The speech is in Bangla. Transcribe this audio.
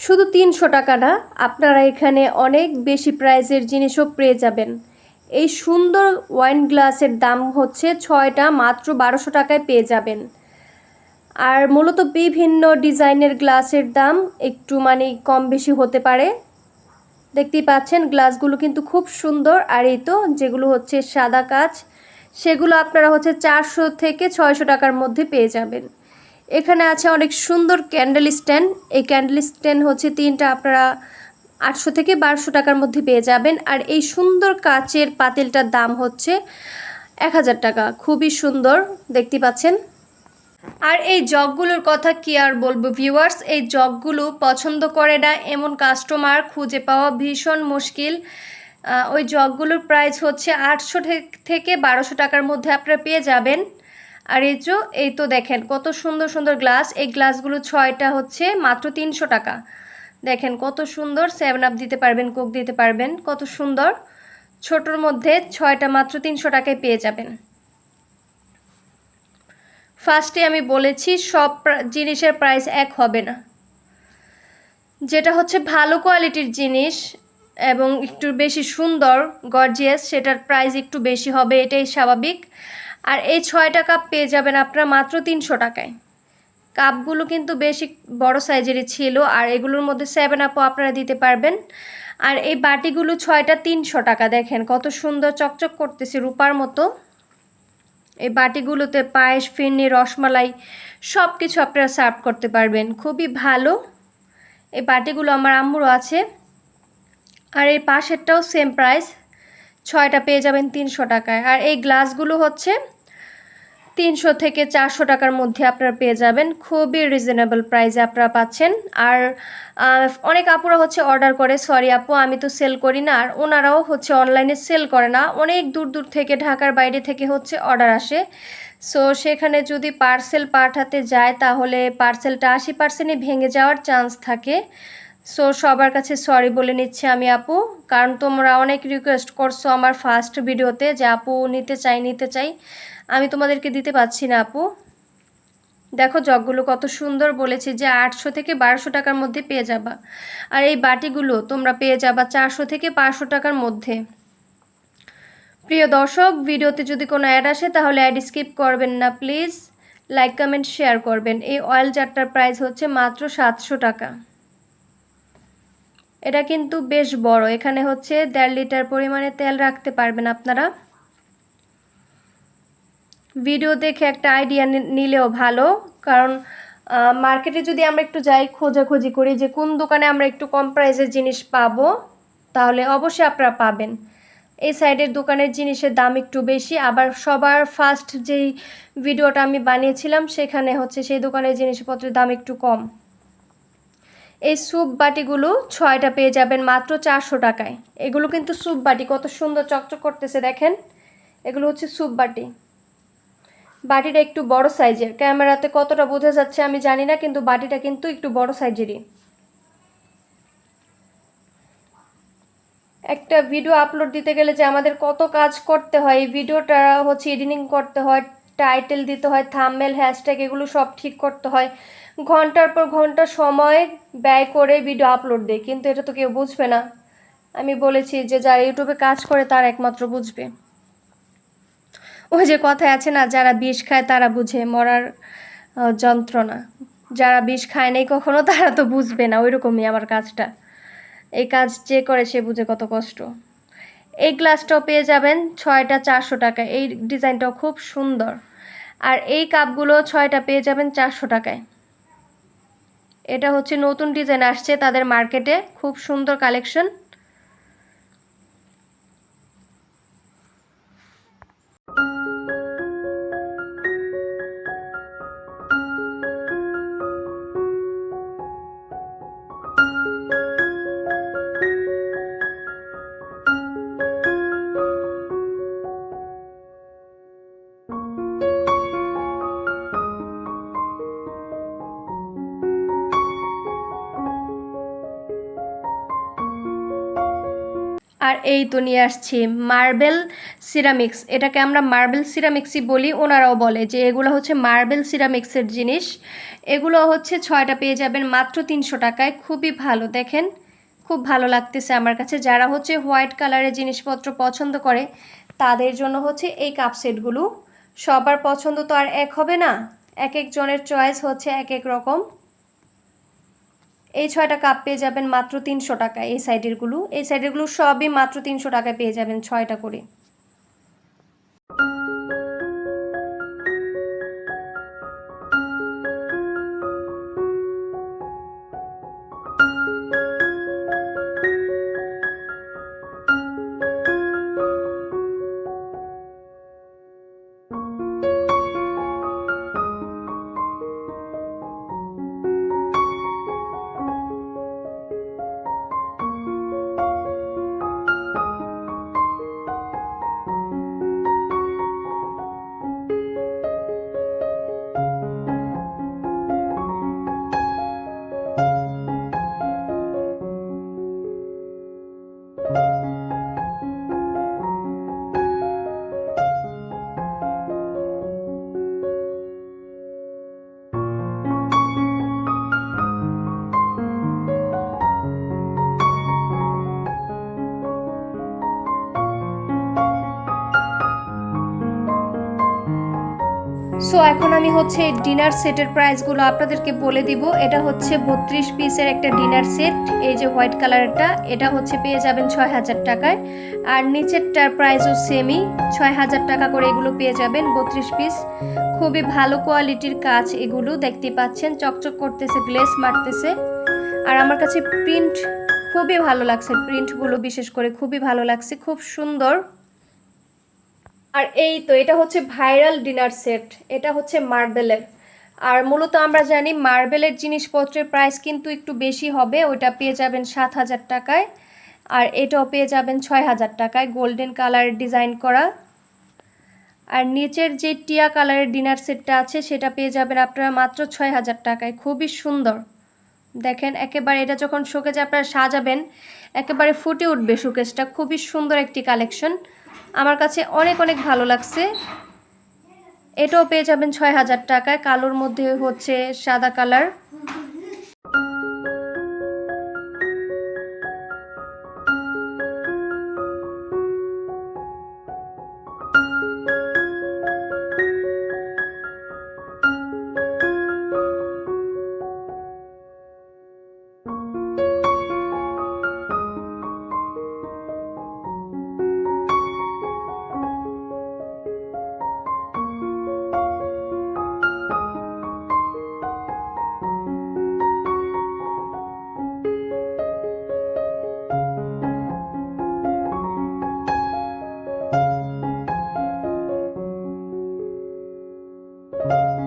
শুধু ৩০০ টাকা না, আপনারা এখানে অনেক বেশি প্রাইসের জিনিসও পেয়ে যাবেন। এই সুন্দর ওয়াইন গ্লাসের দাম হচ্ছে ৬টা মাত্র ১২০০ টাকায় পেয়ে যাবেন। আর মূলত বিভিন্ন ডিজাইনের গ্লাসের দাম একটু কম বেশি হতে পারে। দেখতেই পাচ্ছেন গ্লাসগুলো কিন্তু খুব সুন্দর। আর এই তো যেগুলো হচ্ছে সাদা কাঁচ, সেগুলো আপনারা হচ্ছে ৪০০ থেকে ৬০০ টাকার মধ্যে পেয়ে যাবেন। এখানে আছে অনেক সুন্দর ক্যান্ডেল স্ট্যান্ড। এই ক্যান্ডেল স্ট্যান্ড হচ্ছে ৩টা আপনারা ৮০০ থেকে ১২০০ টাকার মধ্যে পেয়ে যাবেন। আর এই সুন্দর কাচের পাতিলটার দাম হচ্ছে ১০০০ টাকা। খুবই সুন্দর, দেখতে পাচ্ছেন। আর এই জগগুলোর কথা কি আর বলবো ভিউয়ার্স, এই জগগুলো পছন্দ করে না এমন কাস্টমার খুঁজে পাওয়া ভীষণ মুশকিল। ওই জগগুলোর প্রাইস হচ্ছে ৮০০ থেকে ১২০০ টাকার মধ্যে আপনারা পেয়ে যাবেন। আর এই তো দেখেন কত সুন্দর সুন্দর গ্লাস। এই গ্লাসগুলো ৬টা হচ্ছে মাত্র ৩০০ টাকা। দেখেন কত সুন্দর, 7 আপ দিতে পারবেন, কোক দিতে পারবেন, কত সুন্দর। ছোটোর মধ্যে ৬টা মাত্র ৩০০ টাকায় পেয়ে যাবেন। ফার্স্টে আমি বলেছি সব জিনিসের প্রাইস এক হবে না। যেটা হচ্ছে ভালো কোয়ালিটির জিনিস এবং একটু বেশি সুন্দর গর্জিয়াস, সেটার প্রাইস একটু বেশি হবে, এটাই স্বাভাবিক। আর এই ৬টা কাপ পেয়ে যাবেন আপনারা মাত্র ৩০০ টাকায়। কাপগুলো কিন্তু বেশি বড় সাইজেরই ছিল। আর এগুলোর মধ্যে 7 আপও আপনারা দিতে পারবেন। আর এই বাটিগুলো ৬টা ৩০০ টাকা। দেখেন কত সুন্দর চকচক করতেছে রূপার মতো। এই বাটিগুলোতে পায়েস, ফিরনি, রসমালাই সব কিছু আপনারা সার্ভ করতে পারবেন, খুবই ভালো। এই বাটিগুলো আমার আম্মুরও আছে। আর এই পাশেরটাও সেম প্রাইস, ৬টা পেয়ে যাবেন ৩০০ টাকায়। আর এই গ্লাসগুলো হচ্ছে ৩০০ থেকে ৪০০ টাকার মধ্যে আপনারা পেয়ে যাবেন, খুবই রিজনেবল প্রাইসে আপনারা পাচ্ছেন। আর অনেক আপুরা হচ্ছে অর্ডার করে, সরি আপু আমি তো সেল করি না। আর ওনারাও হচ্ছে অনলাইনে সেল করে না, অনেক দূর দূর থেকে, ঢাকার বাইরে থেকে হচ্ছে অর্ডার আসে। সো সেখানে যদি পার্সেল পাঠাতে যায় তাহলে পার্সেলটা ৮০%ই ভেঙে যাওয়ার চান্স থাকে। সো সবার কাছে সরি বলে নিচ্ছি আমি আপু, কারণ তোমরা অনেক রিকোয়েস্ট করছো আমার ফার্স্ট ভিডিওতে যে আপু নিতে চাই। আমি তোমাদেরকে দিতে পারছি না আপু। দেখো জগগুলো কত সুন্দর, বলেছি যে ৮০০ থেকে ১২০০ টাকার মধ্যে পেয়ে যাবা। আর এই বাটিগুলো তোমরা পেয়ে যাবা ৪০০ থেকে ৫০০ টাকার মধ্যে। প্রিয় দর্শক, ভিডিওতে যদি কোনো অ্যাড আসে তাহলে অ্যাড স্কিপ করবেন না প্লিজ, লাইক কমেন্ট শেয়ার করবেন। এই অয়েল জারটার প্রাইস হচ্ছে মাত্র ৭০০ টাকা। এটা কিন্তু বেশ বড়, এখানে হচ্ছে ১.৫ লিটার পরিমাণে তেল রাখতে পারবেন আপনারা। ভিডিও দেখে একটা আইডিয়া নিলেও ভালো, কারণ মার্কেটে যদি আমরা একটু যাই খোঁজাখুঁজি করি যে কোন দোকানে আমরা একটু কম প্রাইসের জিনিস পাবো, তাহলে অবশ্যই আপনারা পাবেন। এই সাইডের দোকানের জিনিসের দাম একটু বেশি। আবার সবার ফার্স্ট যেই ভিডিওটা আমি বানিয়েছিলাম সেখানে হচ্ছে সেই দোকানের জিনিসপত্রের দাম একটু কম। এই স্যুপ বাটিগুলো ৬টা পেয়ে যাবেন মাত্র ৪০০ টাকায়। এগুলো কিন্তু স্যুপ বাটি, কত সুন্দর চকচক করতেছে দেখেন। এগুলো হচ্ছে স্যুপ বাটি। বাটিটা একটু বড় সাইজের, ক্যামেরাতে কতটা বোঝা যাচ্ছে আমি জানি না, কিন্তু বাটিটা কিন্তু একটু বড় সাইজেরই। একটা ভিডিও আপলোড দিতে গেলে যে আমাদের কত কাজ করতে হয়, এই ভিডিওটা হচ্ছে এডিটিং করতে হয়, টাইটেল দিতে হয়, থাম্বনেল, হ্যাশট্যাগ এগুলো সব ঠিক করতে হয়, ঘন্টার পর ঘন্টা সময় ব্যয় করে ভিডিও আপলোড দেয়, কিন্তু এটা তো কেউ বুঝবে না। আমি বলেছি যে যারা ইউটিউবে কাজ করে তারা একমাত্র বুঝবে। ওই যে কথায় আছে না, যারা বিষ খায় তারা বুঝে মরার যন্ত্রণা। যারা বিষ খায় নাই কখনো তারা তো বুঝবে না, ওইরকমই আমার কাজটা। এই কাজ যে করে সে বুঝে কত কষ্ট। এই গ্লাসটাও পেয়ে যাবেন ৬টা ৪০০ টাকা। এই ডিজাইনটাও খুব সুন্দর। আর এই কাপগুলো ৬টা পেয়ে যাবেন ৪০০ টাকায়। এটা হচ্ছে নতুন ডিজাইন আসছে তাদের মার্কেটে, খুব সুন্দর কালেকশন। আর এই তো নিয়ে আসছি মার্বেল সিরামিক্স, এটাকে আমরা মার্বেল সিরামিক্সই বলি, ওনারাও বলে যে এগুলো হচ্ছে মার্বেল সিরামিক্সের জিনিস। এগুলো হচ্ছে 6টা পেয়ে যাবেন মাত্র 300 টাকায়। খুবই ভালো, দেখেন খুব ভালো লাগতেছে আমার কাছে। যারা হচ্ছে হোয়াইট কালারের জিনিসপত্র পছন্দ করে তাদের জন্য হচ্ছে এই কাপ সেটগুলো। সবার পছন্দ তো আর এক হবে না, এক একজনের চয়েস হচ্ছে এক এক রকম। এই 6টা কাপ পেয়ে যাবেন মাত্র 300 টাকায়। এই সাইডেরগুলো সবই মাত্র 300 টাকায় পেয়ে যাবেন 6টা করে। সো এখন আমি হচ্ছে ডিনার সেটের প্রাইসগুলো আপনাদেরকে বলে দিব। এটা হচ্ছে 32 পিসের একটা ডিনার সেট, এই যে হোয়াইট কালারটা, এটা হচ্ছে পেয়ে যাবেন 6000 টাকায়। আর নিচেরটার প্রাইসও সেমই, 6000 টাকা করে এগুলো পেয়ে যাবেন 32 পিস। খুবই ভালো কোয়ালিটির কাজ, এগুলো দেখতে পাচ্ছেন চকচক করতেছে, গ্লেস মারতেছে। আর আমার কাছে প্রিন্ট খুবই ভালো লাগছে, প্রিন্টগুলো বিশেষ করে খুবই ভালো লাগছে, খুব সুন্দর। আর এই তো এটা হচ্ছে ভাইরাল ডিনার সেট, এটা হচ্ছে মার্বেলের। আর মূলত আমরা জানি মার্বেলের জিনিসপত্রের প্রাইস কিন্তু একটু বেশি হবে, ওইটা পেয়ে যাবেন 7000 টাকায়। আর এটাও পেয়ে যাবেন 6000 টাকায়, গোল্ডেন কালারের ডিজাইন করা। আর নিচের যে টিয়া কালারের ডিনার সেটটা আছে সেটা পেয়ে যাবেন আপনারা মাত্র 6000 টাকায়। খুবই সুন্দর, দেখেন একেবারে এটা যখন শোকেজে আপনারা সাজাবেন একেবারে ফুটে উঠবে শোকেজটা। খুবই সুন্দর একটি কালেকশন, আমার কাছে অনেক অনেক ভালো লাগছে। এটাও পেয়ে যাবেন 6000 টাকায়, কালোর মধ্যে হচ্ছে সাদা কালার। you